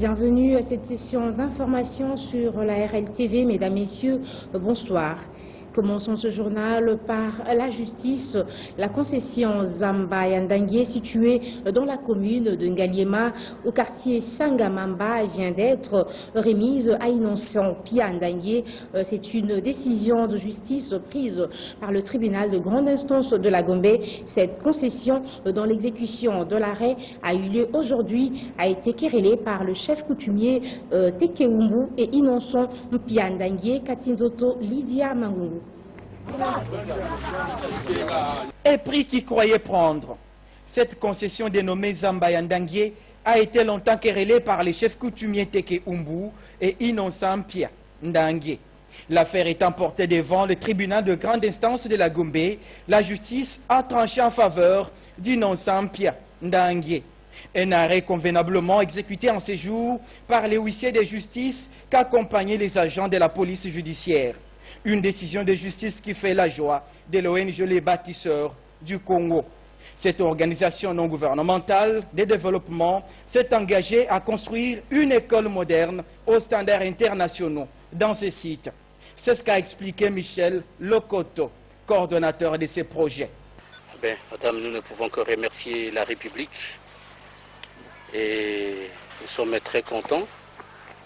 Bienvenue à cette session d'information sur la RLTV. Mesdames, Messieurs, bonsoir. Commençons ce journal par la justice. La concession Zamba Yandangue, située dans la commune de Ngaliema, au quartier Sangamamba, vient d'être remise à Innocent Pia Ndangue. C'est une décision de justice prise par le tribunal de grande instance de la Gombe. Cette concession, dont l'exécution de l'arrêt a eu lieu aujourd'hui, a été querellée par le chef coutumier Tekeumbu et Innocent Pia Ndangue, Katinzoto Lydia Mangungu. Et prix qu'il croyait prendre. Cette concession dénommée Zamba Yandangue a été longtemps querellée par les chefs coutumiers Teke Umbu et Innocent Pia Ndangue. L'affaire étant portée devant le tribunal de grande instance de la Gombe, la justice a tranché en faveur d'Innocent Pia Ndangue. Un arrêt convenablement exécuté en séjour par les huissiers de justice qu'accompagnaient les agents de la police judiciaire. Une décision de justice qui fait la joie de l'ONG Les Bâtisseurs du Congo. Cette organisation non gouvernementale de développement s'est engagée à construire une école moderne aux standards internationaux dans ce site. C'est ce qu'a expliqué Michel Lokoto, coordonnateur de ces projets. Bien, madame, nous ne pouvons que remercier la République et nous sommes très contents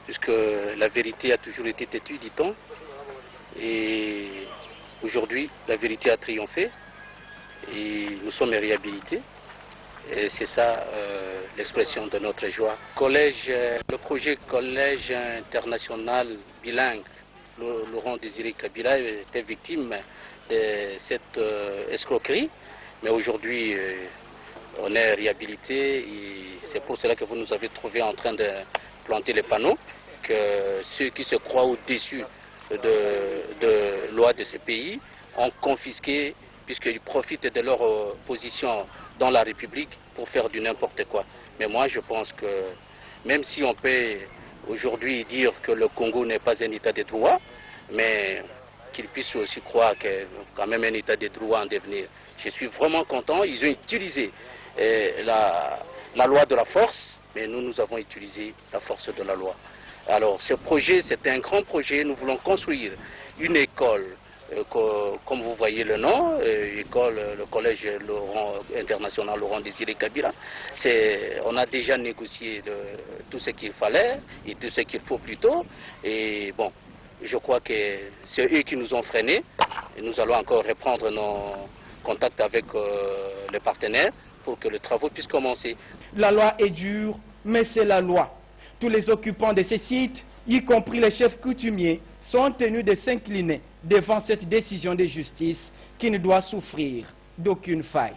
puisque la vérité a toujours été têtue, dit-on. Et aujourd'hui, la vérité a triomphé et nous sommes réhabilités. Et c'est ça l'expression de notre joie. Le projet Collège international bilingue, Laurent Désiré Kabila était victime de cette escroquerie. Mais aujourd'hui, on est réhabilité et c'est pour cela que vous nous avez trouvé en train de planter les panneaux, que ceux qui se croient au-dessus de loi de ce pays ont confisqué puisqu'ils profitent de leur position dans la République pour faire du n'importe quoi. Mais moi je pense que même si on peut aujourd'hui dire que le Congo n'est pas un état de droit, mais qu'ils puissent aussi croire qu'il y a quand même un état de droit en devenir. Je suis vraiment content, ils ont utilisé la loi de la force, mais nous avons utilisé la force de la loi. Alors ce projet, c'est un grand projet. Nous voulons construire une école, comme vous voyez le nom, le collège international Laurent Désiré Kabila. On a déjà négocié tout ce qu'il fallait et tout ce qu'il faut plutôt. Et bon, je crois que c'est eux qui nous ont freinés. Et nous allons encore reprendre nos contacts avec les partenaires pour que les travaux puissent commencer. La loi est dure, mais c'est la loi. Tous les occupants de ces sites, y compris les chefs coutumiers, sont tenus de s'incliner devant cette décision de justice qui ne doit souffrir d'aucune faille.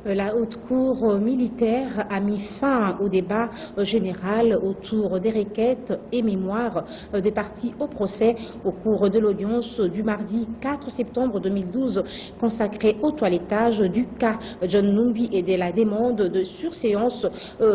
La haute cour militaire a mis fin au débat général autour des requêtes et mémoires des parties au procès au cours de l'audience du mardi 4 septembre 2012 consacrée au toilettage du cas John Numbi et de la demande de surséance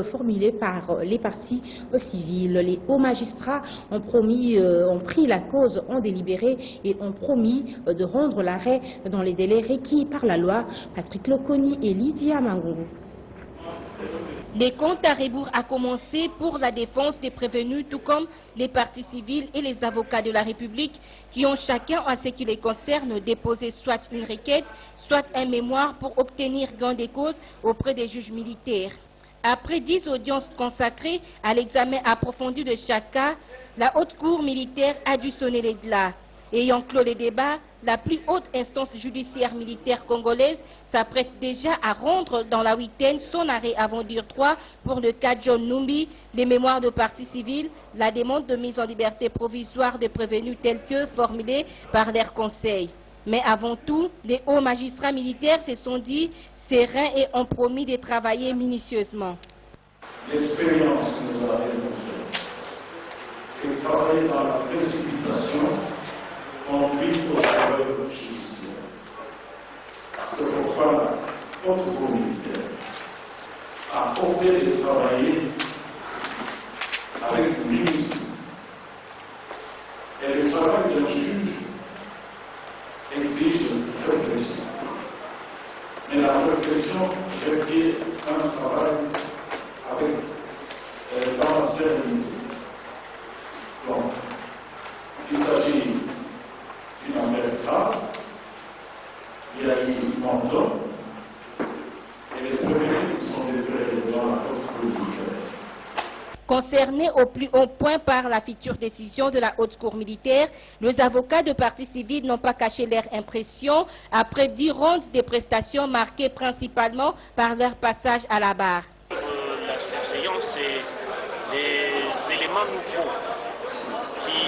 formulée par les parties civiles. Les hauts magistrats ont pris la cause en délibéré et ont promis de rendre l'arrêt dans les délais requis par la loi. Patrick Lokoni et Lydia Mangungu. Les comptes à rebours a commencé pour la défense des prévenus, tout comme les parties civiles et les avocats de la République qui ont chacun, en ce qui les concerne, déposé soit une requête, soit un mémoire pour obtenir gain de cause auprès des juges militaires. Après 10 audiences consacrées à l'examen approfondi de chaque cas, la haute cour militaire a dû sonner les glas. Ayant clos les débats, la plus haute instance judiciaire militaire congolaise s'apprête déjà à rendre dans la week-end son arrêt avant dire 3 pour le cas John Numbi, les mémoires de partie civile, la demande de mise en liberté provisoire des prévenus tels que formulée par leur conseil. Mais avant tout, les hauts magistrats militaires se sont dit sereins et ont promis de travailler minutieusement. L'expérience nous a démontré que travailler dans la précipitation conduit aux erreurs judiciaires. C'est pourquoi notre comité a opté de travailler avec minutie. Et le travail d'un juge exige réflexion. Mais la réflexion requiert un travail avec dans la sérénité. Donc, il s'agit d'une affaire grave. Il y a eu menton et les premiers qui sont déclarés dans la haute cour militaire. Concernés au plus haut point par la future décision de la haute cour militaire, les avocats de partie civile n'ont pas caché leur impression après 10 rondes de prestations marquées principalement par leur passage à la barre. La séance, c'est les éléments nouveaux qui,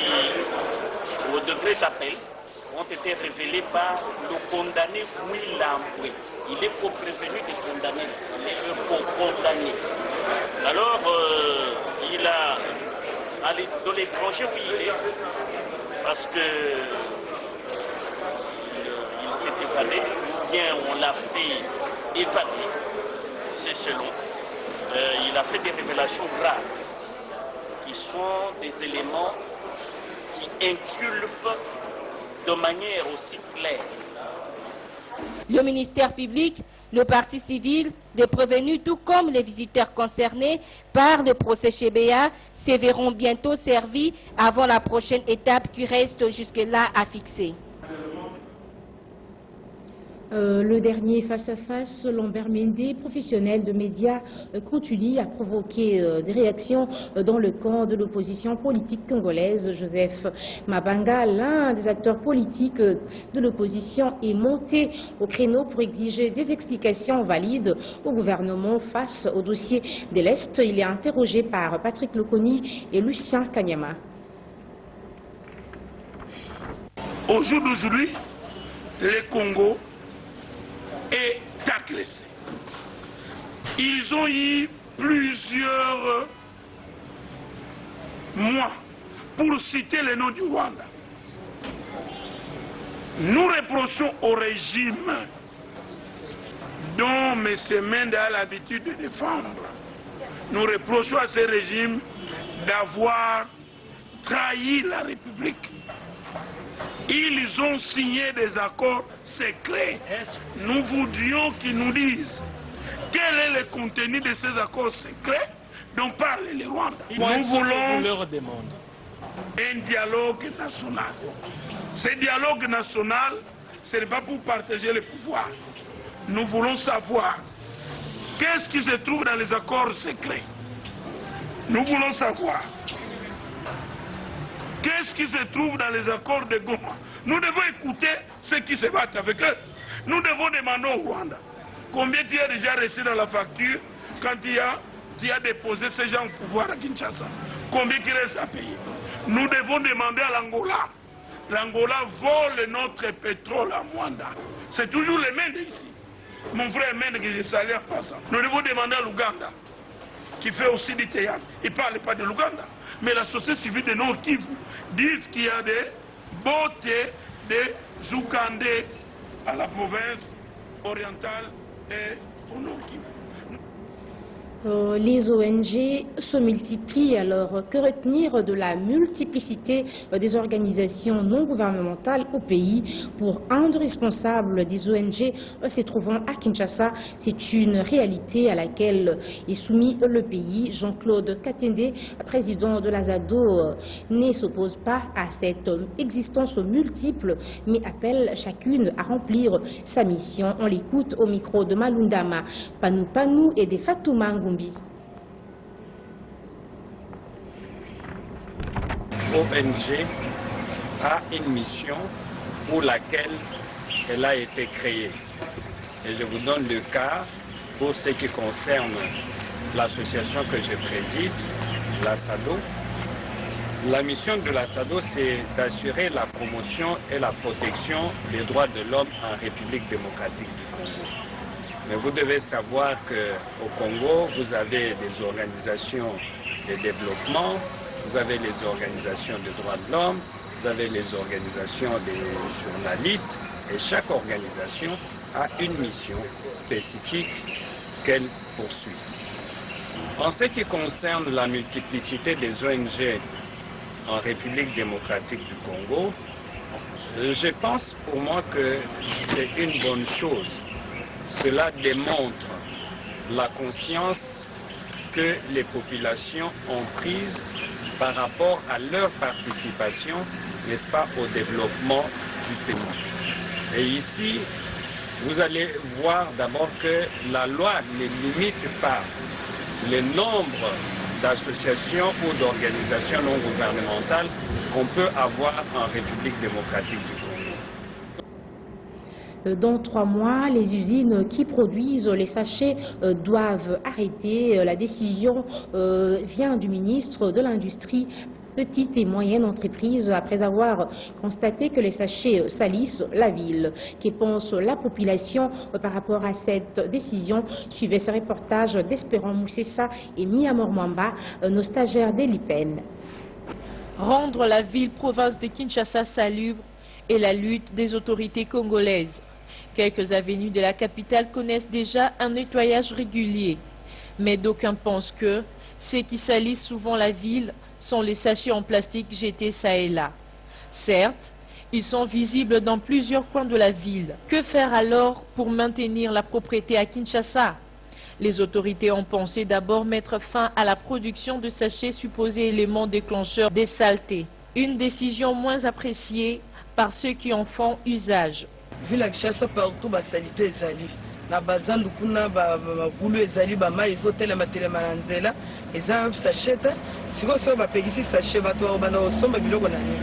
au degré d'appel, ont été révélés par le condamné Will Lambwe. Il est co-prévenu des condamnés, il est co-condamné. Alors, il a, dans l'étranger où il est, parce que il s'est évadé, ou bien on l'a fait évader, c'est selon. Il a fait des révélations graves, qui sont des éléments qui inculpent de manière aussi claire. Le ministère public, le parti civil, les prévenus, tout comme les visiteurs concernés par le procès Chebea, se verront bientôt servis avant la prochaine étape qui reste jusque-là à fixer. Le dernier face-à-face, Lambert Mende, professionnel de médias, continue à provoquer des réactions dans le camp de l'opposition politique congolaise. Joseph Mabanga, l'un des acteurs politiques de l'opposition, est monté au créneau pour exiger des explications valides au gouvernement face au dossier de l'Est. Il est interrogé par Patrick Loconi et Lucien Kanyama. Au jour d'aujourd'hui, le Congo est agressé. Ils ont eu plusieurs mois pour citer le nom du Rwanda. Nous reprochons au régime dont M. Mende a l'habitude de défendre. Nous reprochons à ce régime d'avoir trahi la République. Ils ont signé des accords secrets. Nous voudrions qu'ils nous disent quel est le contenu de ces accords secrets dont parle le Rwanda. Nous voulons un dialogue national. Ce dialogue national, ce n'est pas pour partager le pouvoir. Nous voulons savoir qu'est-ce qui se trouve dans les accords secrets. Nous voulons savoir qu'est-ce qui se trouve dans les accords de Goma. Nous devons écouter ceux qui se battent avec eux. Nous devons demander au Rwanda combien tu as déjà reçu dans la facture quand tu as déposé ces gens au pouvoir à Kinshasa. Combien il reste à payer. Nous devons demander à l'Angola. L'Angola vole notre pétrole à Rwanda. C'est toujours les Mende ici. Mon frère Mende que j'ai salué en passant. Nous devons demander à l'Ouganda, qui fait aussi du théâtre. Il ne parle pas de l'Ouganda. Mais la société civile de Nord Kivu dit qu'il y a des beautés de Zoukandé à la province orientale et au Nord Kivu. Les ONG se multiplient, alors que retenir de la multiplicité des organisations non gouvernementales au pays? Pour un des responsables des ONG se trouvant à Kinshasa, c'est une réalité à laquelle est soumis le pays. Jean-Claude Katende, président de l'Azado, ne s'oppose pas à cette existence multiple, mais appelle chacune à remplir sa mission. On l'écoute au micro de Malundama Panou Panou et de Fatouma Ngumbi. ONG a une mission pour laquelle elle a été créée. Et je vous donne le cas pour ce qui concerne l'association que je préside, la SADO. La mission de la SADO, c'est d'assurer la promotion et la protection des droits de l'homme en République démocratique du Congo. Mais vous devez savoir qu'au Congo, vous avez des organisations de développement, vous avez les organisations des droits de l'homme, vous avez les organisations des journalistes, et chaque organisation a une mission spécifique qu'elle poursuit. En ce qui concerne la multiplicité des ONG en République démocratique du Congo, je pense pour moi que c'est une bonne chose. cela démontre la conscience que les populations ont prise par rapport à leur participation, n'est-ce pas, au développement du pays. Et ici, vous allez voir d'abord que la loi ne limite pas le nombre d'associations ou d'organisations non gouvernementales qu'on peut avoir en République démocratique du Congo. Dans 3 mois, les usines qui produisent les sachets doivent arrêter. La décision vient du ministre de l'Industrie, Petite et moyenne entreprise, après avoir constaté que les sachets salissent la ville. Que pense la population par rapport à cette décision? Suivez ce reportage d'Espérant Moussessa et Miamor Mwamba, nos stagiaires de l'IPEN. Rendre la ville-province de Kinshasa salubre est la lutte des autorités congolaises. Quelques avenues de la capitale connaissent déjà un nettoyage régulier. Mais d'aucuns pensent que ceux qui salissent souvent la ville sont les sachets en plastique jetés ça et là. Certes, ils sont visibles dans plusieurs coins de la ville. Que faire alors pour maintenir la propreté à Kinshasa? Les autorités ont pensé d'abord mettre fin à la production de sachets supposés éléments déclencheurs des saletés. Une décision moins appréciée par ceux qui en font usage. Vu la Kinshasa partout, la salité est salie. Na bazandu kuna makulu ezali ba mai ezotela matelema na nzela eza sachete siko so ba pegisi sachet bato bana osomba biloko na nini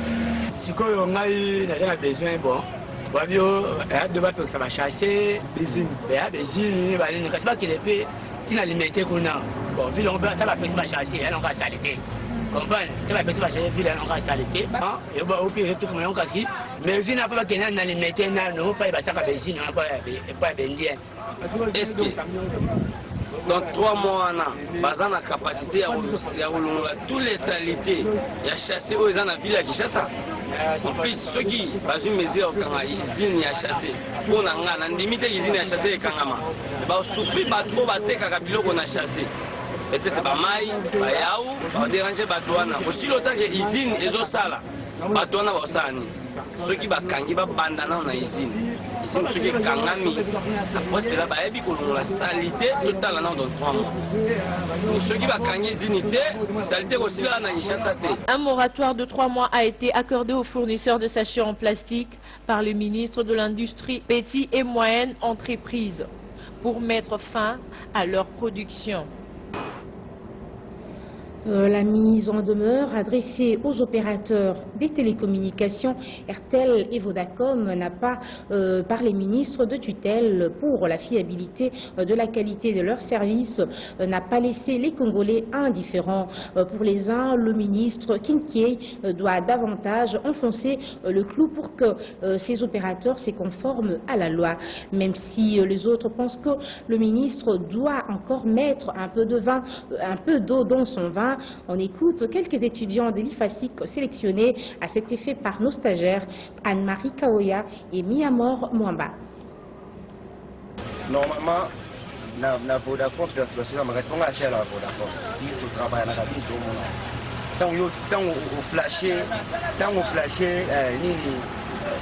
siko yo ngai na besoin bon babio de ba pekisa ba chasser bezini ba bezini ba nini kasi ba kilepe tina limité kuna bon ville on ba ta ba pekisa ba chasser elle on va salité comprendre ta ba pekisa ba chasser ville on va salité et ba opi tout comme on kasi mais usine n'a pas qu'elle n'a limité na non pas ba saka bezini on pas bendien. Est-ce que dans 3 mois, on a la capacité à tous les saletés et à chasser aux gens dans la ville de Kinshasa? En plus, ceux qui ont une mesure quand ils ont chassé, pour la limite, ils ont chassé les Kangama. Ils ont souffert trop de a chassé. Peut-être pas maï, pas yaou, pas déranger Batouana. Aussi longtemps que les usines et les salles, Batouana va s'en ceux qui ont kangi ba bandana na usine ici ceux qui kangami après cela ba yebi ko la salité totale na dans 3 mois ceux qui ont kangi zinité salité aussi là na Kinshasa. Un moratoire de 3 mois a été accordé aux fournisseurs de sachets en plastique par le ministre de l'Industrie, Petite et moyenne entreprise pour mettre fin à leur production. La mise en demeure adressée aux opérateurs des télécommunications RTL et Vodacom n'a pas, par les ministres de tutelle pour la fiabilité de la qualité de leurs services, n'a pas laissé les Congolais indifférents. Pour les uns, le ministre Kinkié doit davantage enfoncer le clou pour que ces opérateurs se conforment à la loi. Même si les autres pensent que le ministre doit encore mettre un peu d'eau dans son vin. On écoute quelques étudiants de l'IFASIC sélectionnés à cet effet par nos stagiaires Anne-Marie Kaoya et Miamor Mwamba. Normalement, na Vodacom, je répond assez à la Vodacom. Il faut travailler dans la vie de mon tant au flasher,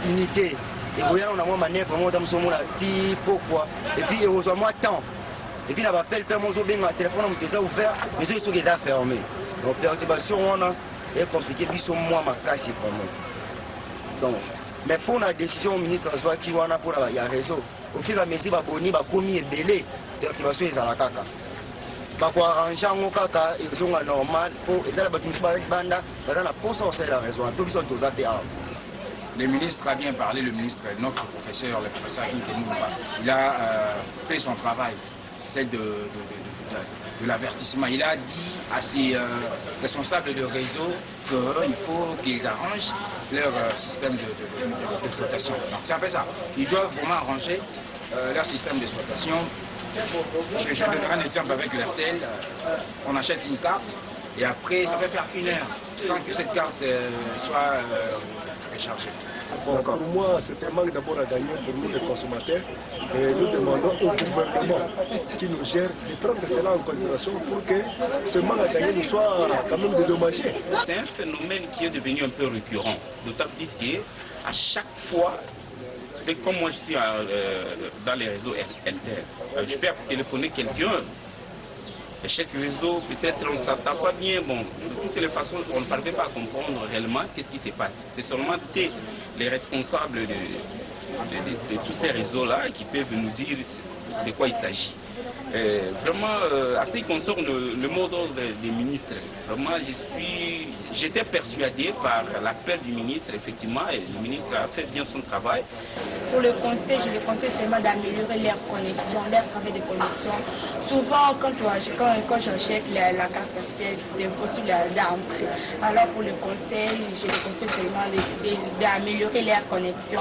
unité. Et vous voyez, on a moins manière pour moi dans ce moment-là, pourquoi. Et puis, on a moins de temps. Et puis, on appelle, mon téléphone est déjà ouvert, mais ils sont déjà fermés. Donc, perturbation, on a compliqué, puis sont moins ma classe vraiment. Donc, mais pour la décision ministre qui on a pour il y a réseau. Au fil de la mesure, il y a commis et belé, perturbation est à la caca. Pour arranger mon caca, ils sont normal, pour les gens qui sont banda, pour ça, c'est la raison. Tous sont aux ATA. Le ministre a bien parlé, notre professeur, le professeur Inkenumba. Il a fait son travail, celle de l'avertissement. Il a dit à ses responsables de réseau qu'il faut qu'ils arrangent leur système d'exploitation. Donc c'est un peu ça. Ils doivent vraiment arranger leur système d'exploitation. Je donnerai un exemple avec l'RTL. On achète une carte et après ça va faire 1 heure sans que cette carte soit rechargée. Bon, pour moi, c'est un manque d'abord à gagner pour nous les consommateurs. Et nous demandons au gouvernement qui nous gère de prendre cela en considération pour que ce manque à gagner nous soit quand même dédommagé. C'est un phénomène qui est devenu un peu récurrent, d'autant plus qu'à chaque fois comme moi je suis dans les réseaux LTR, je peux téléphoner quelqu'un. Chaque réseau, peut-être on ne s'entend pas bien. Bon, de toutes les façons, on ne parvient pas à comprendre réellement qu'est-ce qui se passe. C'est seulement les responsables de tous ces réseaux-là qui peuvent nous dire de quoi il s'agit. Vraiment, à ce qui concerne le mot d'ordre des ministres, vraiment, j'étais persuadé par l'appel du ministre, effectivement, et le ministre a fait bien son travail. Pour le conseil, je le conseille seulement d'améliorer leur connexion, leur travail de connexion. Souvent, quand j'achète la carte RTL, c'est impossible d'entrer. Alors pour le conseil, je le conseille seulement d'améliorer leur connexion.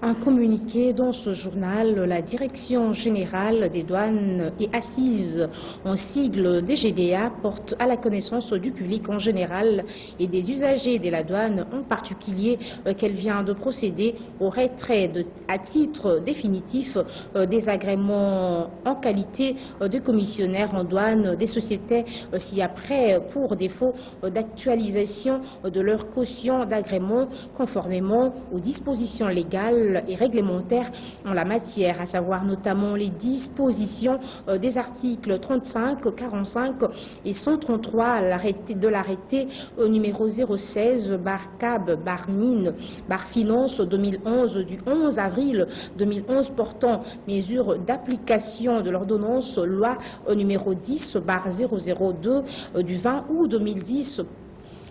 Un communiqué dans ce journal, la Direction générale des douanes et assises en sigle DGDA porte à la connaissance du public en général et des usagers de la douane en particulier qu'elle vient de procéder au retrait à titre définitif des agréments en qualité de commissionnaire en douane des sociétés ci-après pour défaut d'actualisation de leur caution d'agrément conformément aux dispositions légales et réglementaires en la matière, à savoir notamment les dispositions des articles 35, 45 et 133 de l'arrêté numéro 016/CAB/MIN/Finance 2011 du 11 avril 2011 portant mesures d'application de l'ordonnance loi numéro 10/002 du 20 août 2010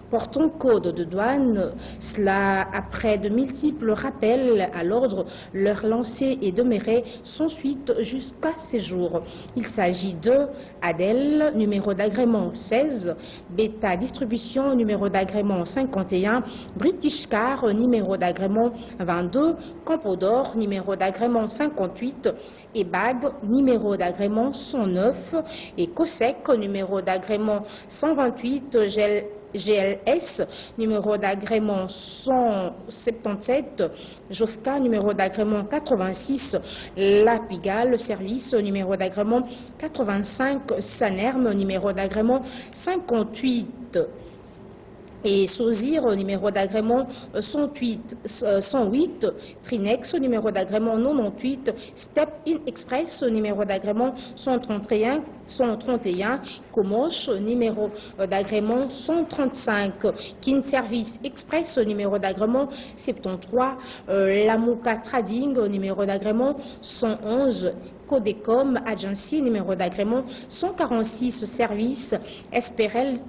portant code de douane. Cela après de multiples rappels à l'ordre leur lancés et demeurés sans suite jusqu'à ces jours. Il s'agit de Adel, numéro d'agrément 16, Beta Distribution, numéro d'agrément 51, British Car, numéro d'agrément 22, Campodor, numéro d'agrément 58, et BAG, numéro d'agrément 109, et COSEC, numéro d'agrément 128, GLS, numéro d'agrément 177, JOFCA, numéro d'agrément 86, La Pigalle, service, numéro d'agrément 85, Sanerme, numéro d'agrément 58, et Sozir, numéro d'agrément 108, Trinex, numéro d'agrément 98, Step In Express, numéro d'agrément 131, Comoche, numéro d'agrément 135, Kin Service Express, numéro d'agrément 73, Lamouka Trading, numéro d'agrément 111, Codecom Agency, numéro d'agrément 146, Service SPRL,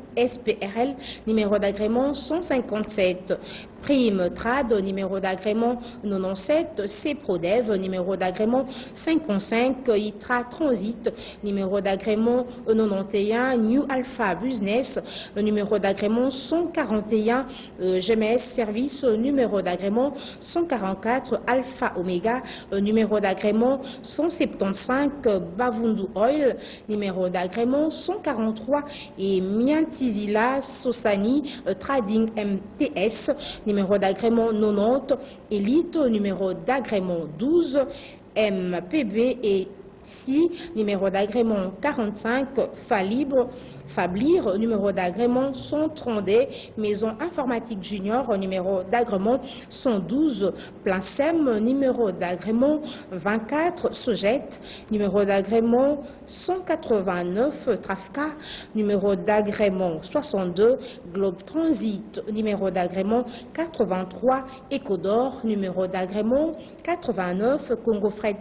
numéro d'agrément 157, Prime Trad, numéro d'agrément 97, CPRODEV, numéro d'agrément 55, ITRA Transit, numéro d'agrément 91, New Alpha Business, numéro d'agrément 141, GMS Service, numéro d'agrément 144, Alpha Omega, numéro d'agrément 175, Bavundu Oil, numéro d'agrément 143, et Miantizila Sosani Trading MTS, numéro d'agrément 90, Elite, numéro d'agrément 12, MPB et SI, numéro d'agrément 45, Fablir, numéro d'agrément 130D, Maison Informatique Junior, numéro d'agrément 112, Plincem, numéro d'agrément 24, Sojet, numéro d'agrément 189, Trafca, numéro d'agrément 62, Globe Transit, numéro d'agrément 83, Ecodor, numéro d'agrément 89, Congo Fret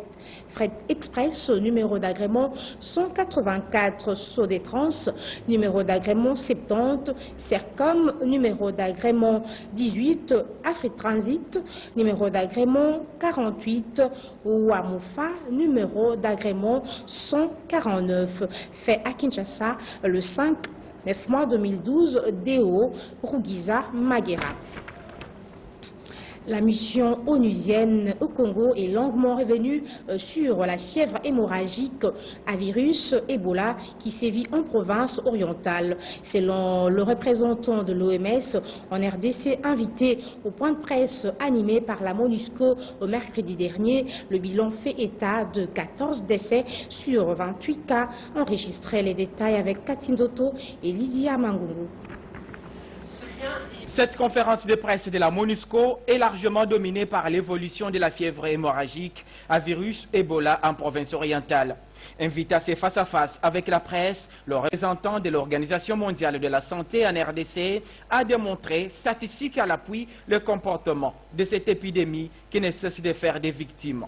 Express, numéro d'agrément 184, Sodétrans, numéro d'agrément 70, Sercom, numéro d'agrément 18, Afrique Transit, numéro d'agrément 48, Ouamoufa, numéro d'agrément 149, fait à Kinshasa le 5 mois 2012, DO, Rugiza, Maguera. La mission onusienne au Congo est longuement revenue sur la fièvre hémorragique à virus Ebola qui sévit en province orientale. Selon le représentant de l'OMS en RDC invité au point de presse animé par la MONUSCO au mercredi dernier, le bilan fait état de 14 décès sur 28 cas enregistrés. Les détails avec Catine Doto et Lydia Mangungu. Ce lien est Cette conférence de presse de la MONUSCO est largement dominée par l'évolution de la fièvre hémorragique à virus Ebola en province orientale. Invité à ces face-à-face avec la presse, le représentant de l'Organisation mondiale de la santé en RDC a démontré, statistiques à l'appui, le comportement de cette épidémie qui ne cesse de faire des victimes.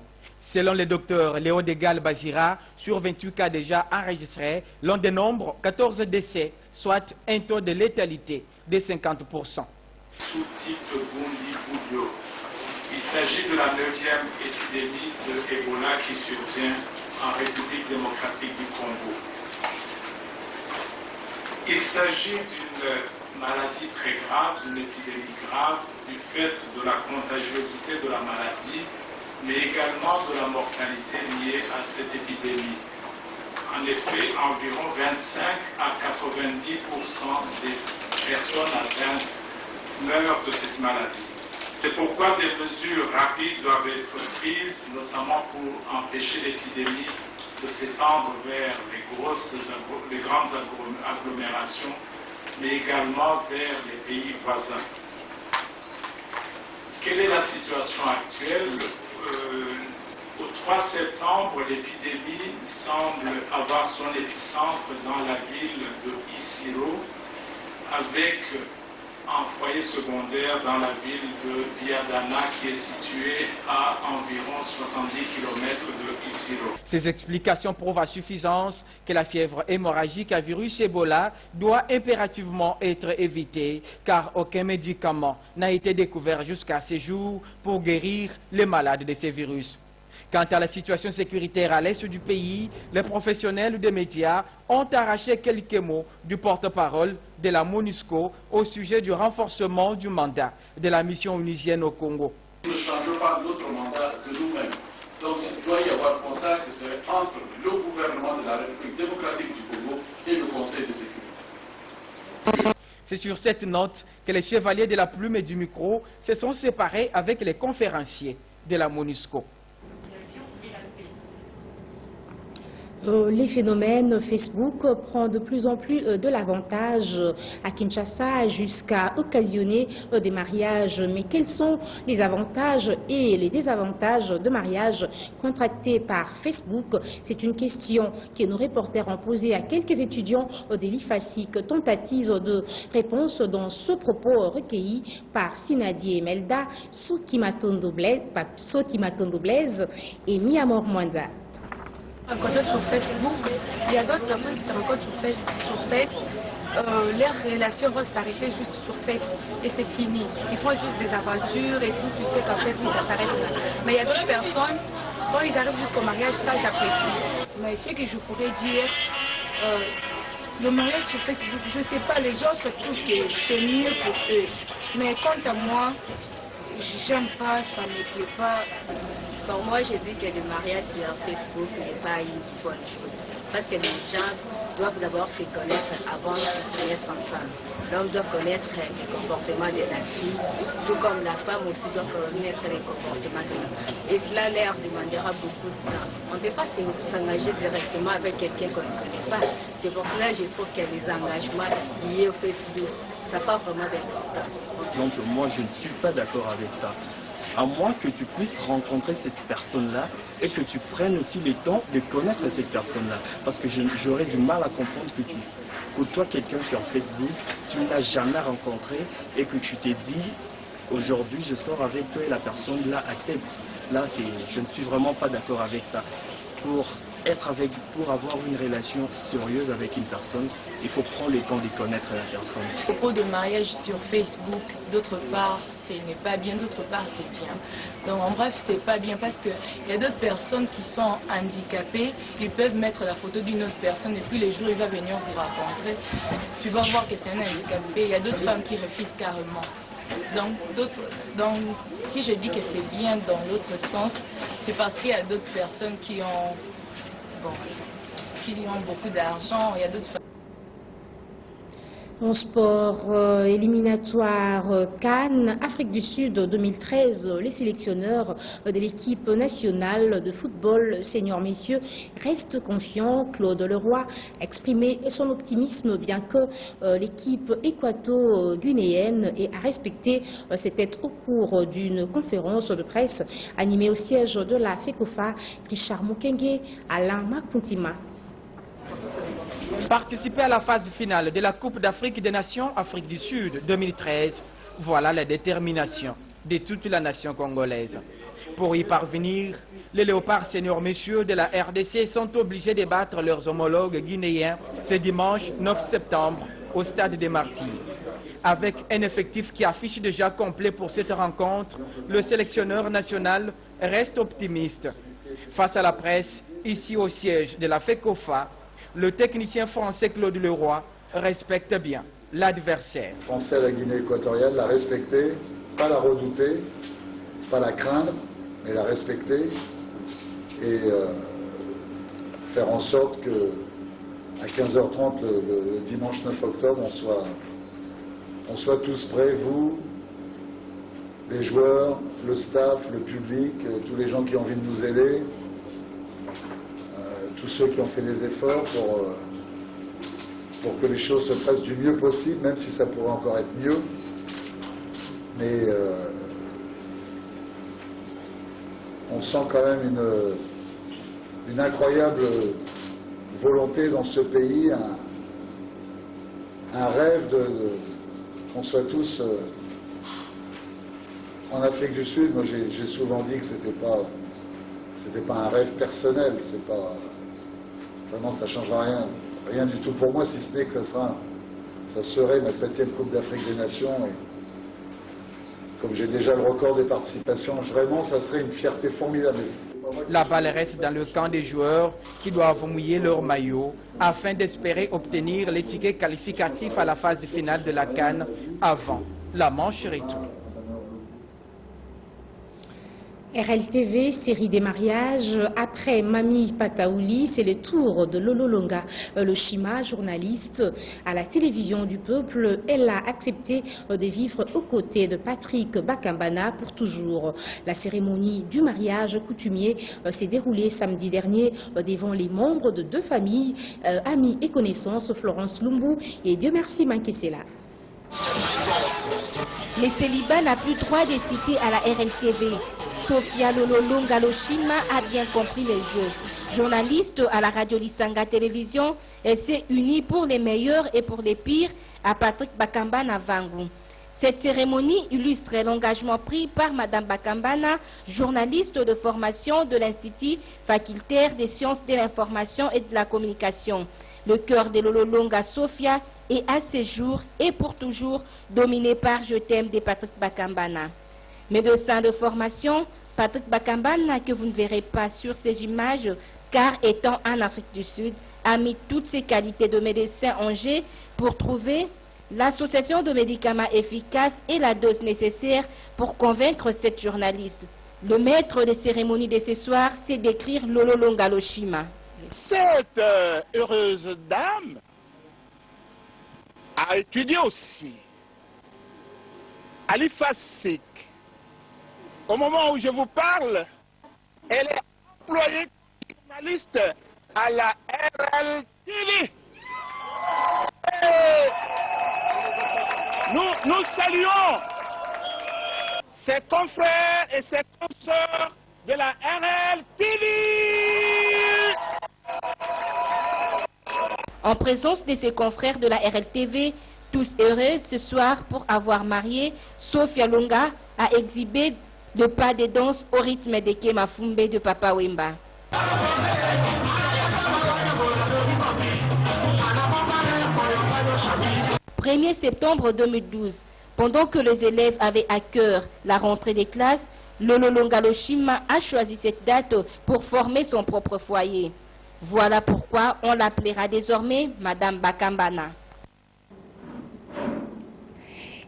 Selon le docteur Léo Degal Bazira, sur 28 cas déjà enregistrés, l'on dénombre 14 décès, soit un taux de létalité de 50%. Sous-titre Bundi Boudio. Il s'agit de la 9e épidémie de Ebola qui survient en République démocratique du Congo. Il s'agit d'une maladie très grave, d'une épidémie grave, du fait de la contagiosité de la maladie, mais également de la mortalité liée à cette épidémie. En effet, environ 25 à 90% des personnes atteintes meurent de cette maladie. C'est pourquoi des mesures rapides doivent être prises, notamment pour empêcher l'épidémie de s'étendre vers les grandes agglomérations, mais également vers les pays voisins. Quelle est la situation actuelle? Au 3 septembre, l'épidémie semble avoir son épicentre dans la ville de Isiro, avec un foyer secondaire dans la ville de Viadana qui est située à environ 70 km de Isiro. Ces explications prouvent à suffisance que la fièvre hémorragique à virus Ebola doit impérativement être évitée car aucun médicament n'a été découvert jusqu'à ce jour pour guérir les malades de ces virus. Quant à la situation sécuritaire à l'est du pays, les professionnels des médias ont arraché quelques mots du porte-parole de la MONUSCO au sujet du renforcement du mandat de la mission onusienne au Congo. Nous ne changeons pas notre mandat de nous-mêmes. Donc s'il doit y avoir contact, ce serait entre le gouvernement de la République démocratique du Congo et le Conseil de sécurité. C'est sur cette note que les chevaliers de la plume et du micro se sont séparés avec les conférenciers de la MONUSCO. Les phénomènes Facebook prennent de plus en plus de l'avantage à Kinshasa jusqu'à occasionner des mariages. Mais quels sont les avantages et les désavantages de mariages contractés par Facebook? C'est une question que nos reporters ont posée à quelques étudiants de l'IFASIC. Tentative de réponse dans ce propos recueilli par Sinadi Emelda, Sotimatondo Blaise et Miamor Mwanza. Rencontrer sur Facebook, il y a d'autres personnes qui se rencontrent sur Facebook. Leurs relations vont s'arrêter juste sur Facebook et c'est fini. Ils font juste des aventures et tout, tu sais qu'en Facebook ça s'arrête là. Mais il y a d'autres personnes, quand ils arrivent jusqu'au mariage, ça j'apprécie. Mais ce que je pourrais dire, le mariage sur Facebook, je ne sais pas, les autres trouvent que c'est mieux pour eux. Mais quant à moi, j'aime pas, ça ne me plaît pas. Pour moi, je dis que le mariage sur Facebook n'est pas une bonne chose. Parce que les gens doivent d'abord se connaître avant de se mettre ensemble. L'homme doit connaître les comportements de la fille, tout comme la femme aussi doit connaître les comportements de l'homme. Et cela leur demandera beaucoup de temps. On ne peut pas s'engager directement avec quelqu'un qu'on ne connaît pas. C'est pour cela que je trouve que les engagements liés au Facebook, ça n'a pas vraiment d'importance. Donc moi, je ne suis pas d'accord avec ça. À moins que tu puisses rencontrer cette personne-là et que tu prennes aussi le temps de connaître cette personne-là. Parce que j'aurais du mal à comprendre que tu côtoies quelqu'un sur Facebook, tu ne l'as jamais rencontré et que tu t'es dit, aujourd'hui je sors avec toi et la personne-là accepte. Là, je ne suis vraiment pas d'accord avec ça. Pour avoir une relation sérieuse avec une personne, il faut prendre le temps de connaître la personne. À propos de mariage sur Facebook, d'autre part, ce n'est pas bien, d'autre part, c'est bien. Donc en bref, c'est pas bien parce qu'il y a d'autres personnes qui sont handicapées, ils peuvent mettre la photo d'une autre personne et puis les jours il va venir vous rencontrer, tu vas voir que c'est un handicapé. Il y a d'autres femmes qui refusent carrément. Donc si je dis que c'est bien dans l'autre sens, c'est parce qu'il y a d'autres personnes qui ont beaucoup d'argent, il y a d'autres. En sport éliminatoire CAN, Afrique du Sud 2013, les sélectionneurs de l'équipe nationale de football senior messieurs restent confiants. Claude Leroy a exprimé son optimisme bien que l'équipe équato-guinéenne ait à respecter ses têtes au cours d'une conférence de presse animée au siège de la FECOFA. Richard Mukenge, Alain Makuntima. Participer à la phase finale de la Coupe d'Afrique des Nations Afrique du Sud 2013, voilà la détermination de toute la nation congolaise. Pour y parvenir, les léopards seniors messieurs de la RDC sont obligés de battre leurs homologues guinéens ce dimanche 9 septembre au stade des Martyrs. Avec un effectif qui affiche déjà complet pour cette rencontre, le sélectionneur national reste optimiste. Face à la presse, ici au siège de la FECOFA, le technicien français Claude Leroy respecte bien l'adversaire. Français à la Guinée équatoriale, la respecter, pas la redouter, pas la craindre, mais la respecter et faire en sorte que à 15h30 le dimanche 9 octobre, on soit tous prêts, vous, les joueurs, le staff, le public, tous les gens qui ont envie de nous aider. Tous ceux qui ont fait des efforts pour que les choses se fassent du mieux possible, même si ça pourrait encore être mieux. Mais on sent quand même une incroyable volonté dans ce pays, un rêve qu'on soit tous en Afrique du Sud. Moi j'ai souvent dit que c'était pas un rêve personnel, c'est pas... Vraiment, ça ne changera rien du tout pour moi, si ce n'est que ça serait ma 7e Coupe d'Afrique des Nations. Et comme j'ai déjà le record des participations, vraiment, ça serait une fierté formidable. La balle reste dans le camp des joueurs qui doivent mouiller leur maillot afin d'espérer obtenir les tickets qualificatifs à la phase finale de la CAN avant la manche retour. RLTV, série des mariages. Après Mami Pataouli, c'est le tour de Lolo Longa Loshima, journaliste à la télévision du peuple. Elle a accepté de vivre aux côtés de Patrick Bakambana pour toujours. La cérémonie du mariage coutumier s'est déroulée samedi dernier devant les membres de 2 familles, amis et connaissances, Florence Lumbu et Dieu merci Mankesela. Les célibats n'ont plus droit de citer à la RLTV. Sophia Lolo Longa Loshima a bien compris les jeux. Journaliste à la radio Lisanga Télévision, elle s'est unie pour les meilleurs et pour les pires à Patrick Bakambana Vangu. Cette cérémonie illustre l'engagement pris par Mme Bakambana, journaliste de formation de l'Institut facultaire des sciences de l'information et de la communication. Le cœur de Lolo Longa Sophia est à ce jour et pour toujours dominé par Je t'aime de Patrick Bakambana. Médecin de formation, Patrick Bakambana, que vous ne verrez pas sur ces images, car étant en Afrique du Sud, a mis toutes ses qualités de médecin en jeu pour trouver l'association de médicaments efficaces et la dose nécessaire pour convaincre cette journaliste. Le maître des cérémonies de ce soir, c'est d'écrire Lolo Longa Loshima. Cette heureuse dame a étudié aussi à l'IFASIC. Au moment où je vous parle, elle est employée journaliste à la RLTV. Nous saluons ses confrères et ses consoeurs de la RLTV. En présence de ses confrères de la RLTV, tous heureux ce soir pour avoir marié, Sophia Longa a exhibé de pas de danse au rythme de Kemafumbe de Papa Wemba. 1er septembre 2012, pendant que les élèves avaient à cœur la rentrée des classes, Lolo Longa Loshima a choisi cette date pour former son propre foyer. Voilà pourquoi on l'appellera désormais Madame Bakambana.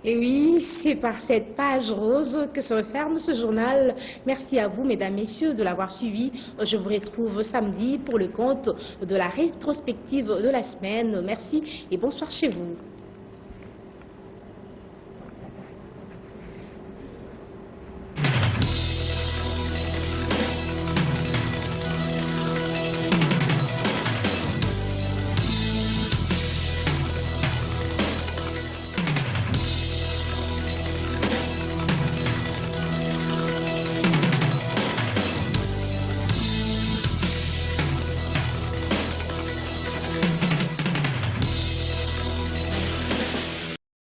Et oui, c'est par cette page rose que se referme ce journal. Merci à vous, mesdames, messieurs, de l'avoir suivi. Je vous retrouve samedi pour le compte de la rétrospective de la semaine. Merci et bonsoir chez vous.